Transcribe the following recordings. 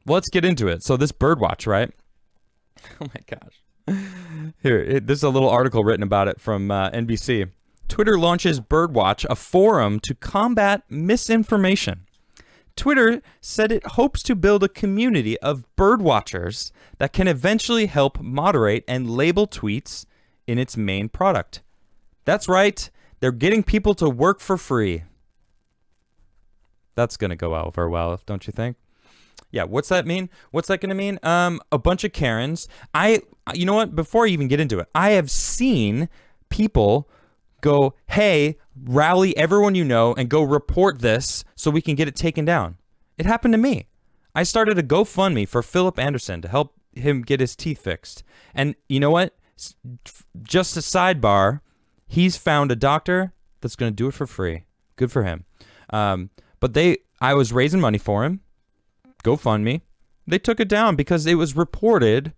let's get into it. So this Birdwatch, right? Oh my gosh. Here, this is a little article written about it from NBC. Twitter launches Birdwatch, a forum to combat misinformation. Twitter said it hopes to build a community of birdwatchers that can eventually help moderate and label tweets in its main product. That's right, they're getting people to work for free. That's going to go over well, don't you think? Yeah, what's that mean? What's that going to mean? A bunch of Karens. You know what? Before I even get into it, I have seen people go, hey, rally everyone you know and go report this so we can get it taken down. It happened to me. I started a GoFundMe for Philip Anderson to help him get his teeth fixed. And you know what? Just a sidebar, he's found a doctor that's going to do it for free. Good for him. But I was raising money for him. GoFundMe. They took it down because it was reported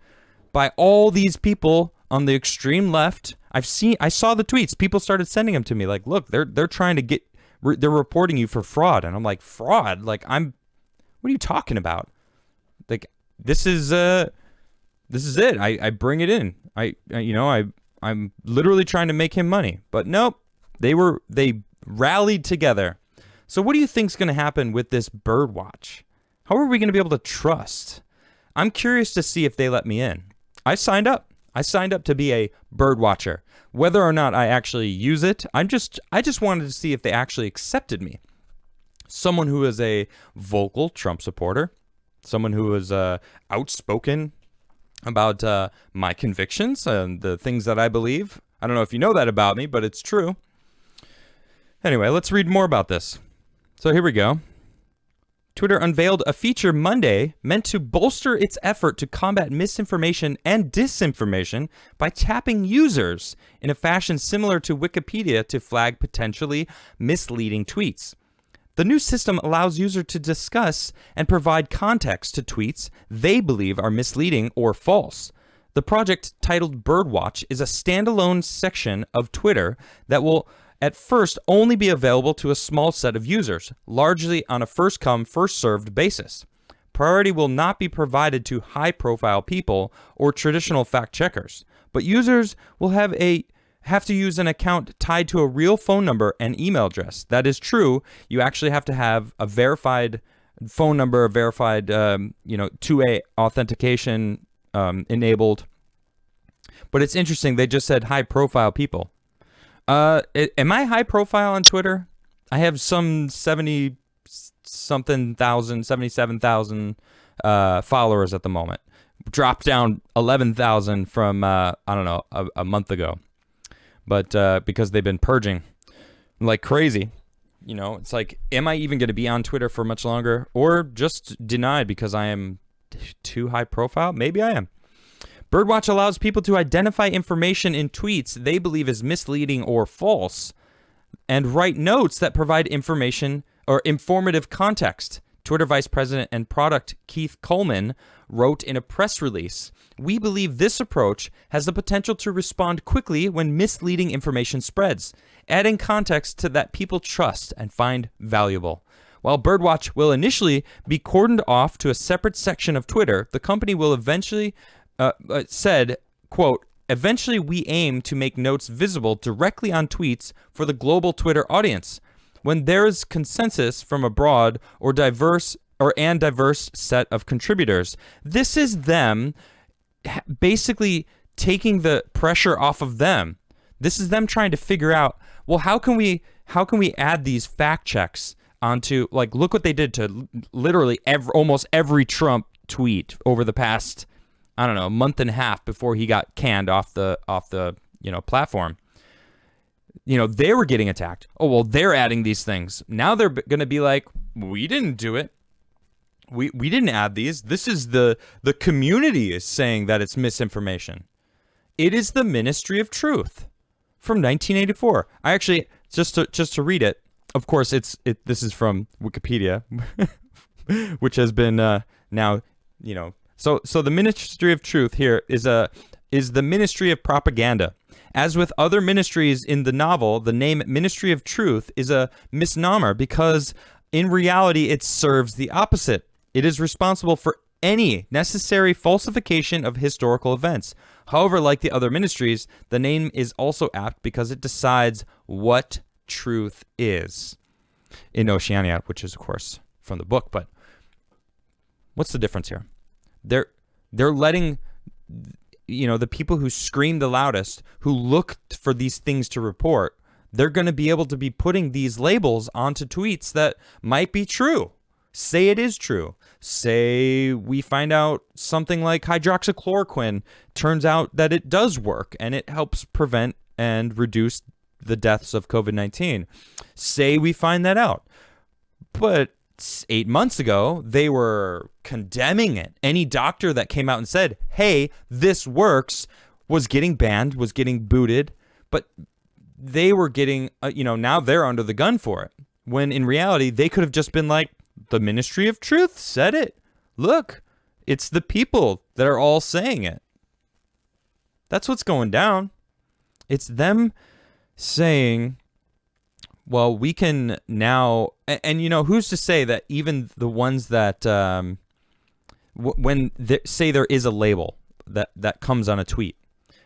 by all these people on the extreme left. I saw the tweets. People started sending them to me. Like, look, they're trying to they're reporting you for fraud. And I'm like, fraud? Like, what are you talking about? Like, this is it. I bring it in. I'm literally trying to make him money. But nope, they rallied together. So what do you think's going to happen with this Birdwatch? How are we going to be able to trust? I'm curious to see if they let me in. I signed up. I signed up to be a bird watcher. Whether or not I actually use it, I just wanted to see if they actually accepted me. Someone who is a vocal Trump supporter, someone who is outspoken about my convictions and the things that I believe. I don't know if you know that about me, but it's true. Anyway, let's read more about this. So here we go. Twitter unveiled a feature Monday meant to bolster its effort to combat misinformation and disinformation by tapping users in a fashion similar to Wikipedia to flag potentially misleading tweets. The new system allows users to discuss and provide context to tweets they believe are misleading or false. The project, titled Birdwatch, is a standalone section of Twitter that will at first only be available to a small set of users, largely on a first-come, first-served basis. Priority will not be provided to high-profile people or traditional fact-checkers, but users will have to use an account tied to a real phone number and email address. That is true. You actually have to have a verified phone number, a verified, two-way authentication enabled. But it's interesting. They just said high-profile people. Am I high profile on Twitter? I have some 77,000 followers at the moment. Dropped down 11,000 from, a month ago. But because they've been purging like crazy. You know, it's like, am I even going to be on Twitter for much longer? Or just denied because I am too high profile? Maybe I am. Birdwatch allows people to identify information in tweets they believe is misleading or false and write notes that provide information or informative context. Twitter Vice President and Product Keith Coleman wrote in a press release, "We believe this approach has the potential to respond quickly when misleading information spreads, adding context to that people trust and find valuable." While Birdwatch will initially be cordoned off to a separate section of Twitter, the company will eventually said, quote, "Eventually we aim to make notes visible directly on tweets for the global Twitter audience. When there is consensus from a broad or diverse set of contributors, this is them basically taking the pressure off of them. This is them trying to figure out, well, how can we add these fact checks onto, like, look what they did to literally almost every Trump tweet over the past, I don't know, a month and a half before he got canned off the platform. You know, they were getting attacked. Oh, well, they're adding these things. Now they're going to be like, we didn't do it. We didn't add these. This is the community is saying that it's misinformation. It is the Ministry of Truth from 1984. I actually, just to read it, of course, this is from Wikipedia, which has been now, you know. So the Ministry of Truth here is the Ministry of Propaganda. As with other ministries in the novel, the name Ministry of Truth is a misnomer because in reality it serves the opposite. It is responsible for any necessary falsification of historical events. However, like the other ministries, the name is also apt because it decides what truth is in Oceania, which is, of course, from the book. But what's the difference here? They're letting, the people who scream the loudest, who look for these things to report, they're going to be able to be putting these labels onto tweets that might be true. Say it is true. Say we find out something like hydroxychloroquine turns out that it does work and it helps prevent and reduce the deaths of COVID-19. Say we find that out. But 8 months ago, they were condemning it. Any doctor that came out and said, hey, this works, was getting banned, was getting booted. But they were getting, now they're under the gun for it. When in reality, they could have just been like, the Ministry of Truth said it. Look, it's the people that are all saying it. That's what's going down. It's them saying, well, we can now, and who's to say that even the ones that, when they say there is a label that comes on a tweet,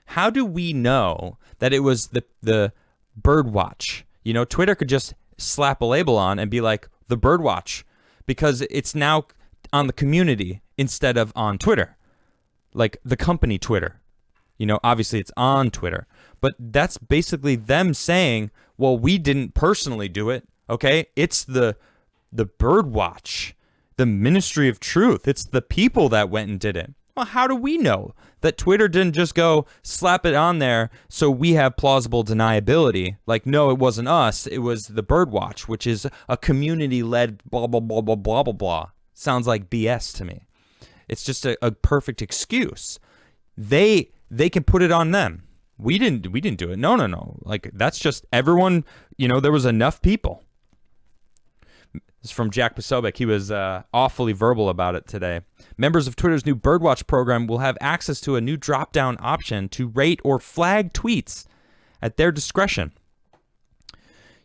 how do we know that it was the Birdwatch? Twitter could just slap a label on and be like, the Birdwatch, because it's now on the community instead of on Twitter, like the company Twitter. Obviously it's on Twitter, but that's basically them saying, well, we didn't personally do it. Okay. It's the Birdwatch, the Ministry of Truth. It's the people that went and did it. Well, how do we know that Twitter didn't just go slap it on there so we have plausible deniability? Like, no, it wasn't us. It was the Birdwatch, which is a community-led blah, blah, blah, blah, blah, blah, blah. Sounds like BS to me. It's just a perfect excuse. They can put it on them. We didn't do it. No. Like, that's just everyone, there was enough people. This is from Jack Posobiec. He was awfully verbal about it today. Members of Twitter's new Birdwatch program will have access to a new drop-down option to rate or flag tweets at their discretion.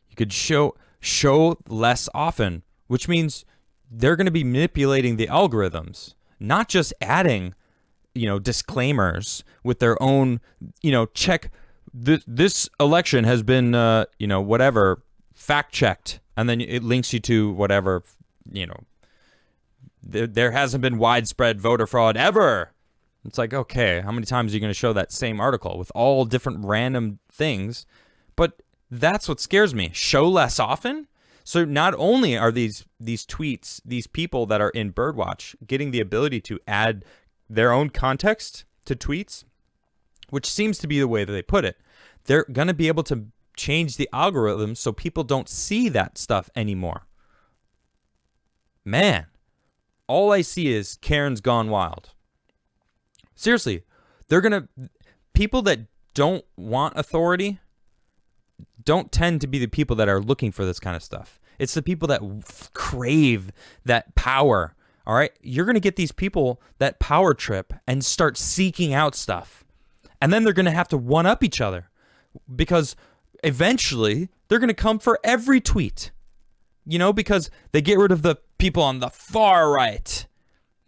You could show less often, which means they're going to be manipulating the algorithms, not just adding, disclaimers with their own, check. This election has been, whatever, fact-checked. And then it links you to whatever, there hasn't been widespread voter fraud ever. It's like, okay, how many times are you going to show that same article with all different random things? But that's what scares me. Show less often. So not only are these tweets, these people that are in Birdwatch getting the ability to add their own context to tweets, which seems to be the way that they put it, they're going to be able to change the algorithm so people don't see that stuff anymore. Man, all I see is Karen's gone wild. Seriously, people that don't want authority don't tend to be the people that are looking for this kind of stuff. It's the people that crave that power. All right, you're going to get these people that power trip and start seeking out stuff. And then they're going to have to one up each other because eventually they're going to come for every tweet, because they get rid of the people on the far right.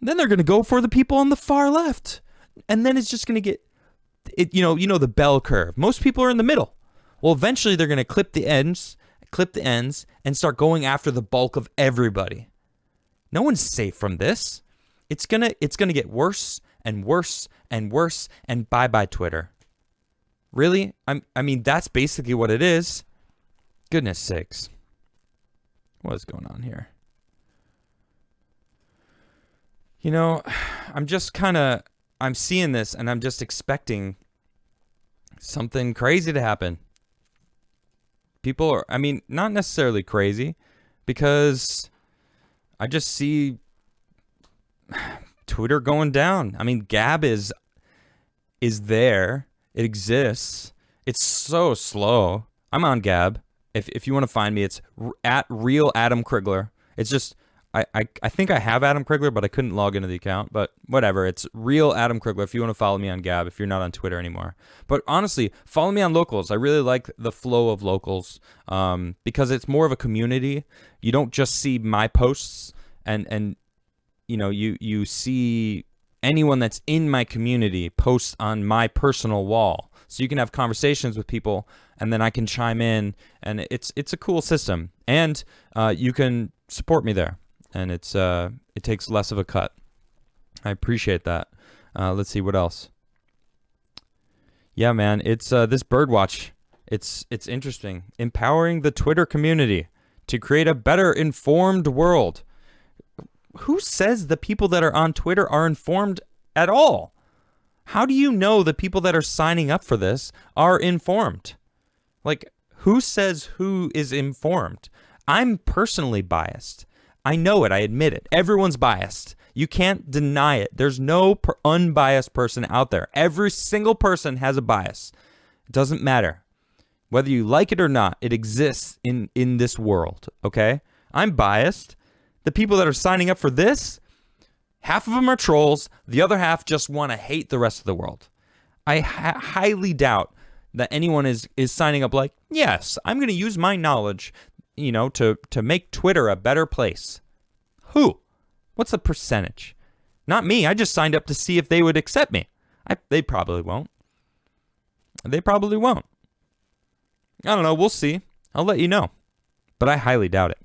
Then they're going to go for the people on the far left. And then it's just going to get, the bell curve. Most people are in the middle. Well, eventually they're going to clip the ends, and start going after the bulk of everybody. No one's safe from this. It's going to get worse and worse and worse, and bye-bye Twitter. Really? I mean, that's basically what it is. Goodness sakes. What is going on here? I'm seeing this and I'm just expecting something crazy to happen. People are, not necessarily crazy, because I just see Twitter going down. Gab is there. It exists. It's so slow. I'm on Gab. If you want to find me, it's at real Adam Krigler. It's just, I think I have Adam Krigler, but I couldn't log into the account. But whatever, it's real Adam Krigler if you want to follow me on Gab, if you're not on Twitter anymore. But honestly, follow me on Locals. I really like the flow of Locals because it's more of a community. You don't just see my posts and you see anyone that's in my community post on my personal wall, so you can have conversations with people, and then I can chime in, and it's a cool system, and you can support me there, and it takes less of a cut. I appreciate that. Let's see what else. Yeah, man, it's this Birdwatch. It's interesting. Empowering the Twitter community to create a better informed world. Who says the people that are on Twitter are informed at all? How do you know the people that are signing up for this are informed? Like, who says who is informed? I'm personally biased. I know it. I admit it. Everyone's biased. You can't deny it. There's no unbiased person out there. Every single person has a bias. It doesn't matter. Whether you like it or not, it exists in this world, okay? I'm biased. The people that are signing up for this, half of them are trolls. The other half just want to hate the rest of the world. I highly doubt that anyone is signing up like, yes, I'm going to use my knowledge, to make Twitter a better place. Who? What's the percentage? Not me. I just signed up to see if they would accept me. They probably won't. They probably won't. I don't know. We'll see. I'll let you know. But I highly doubt it.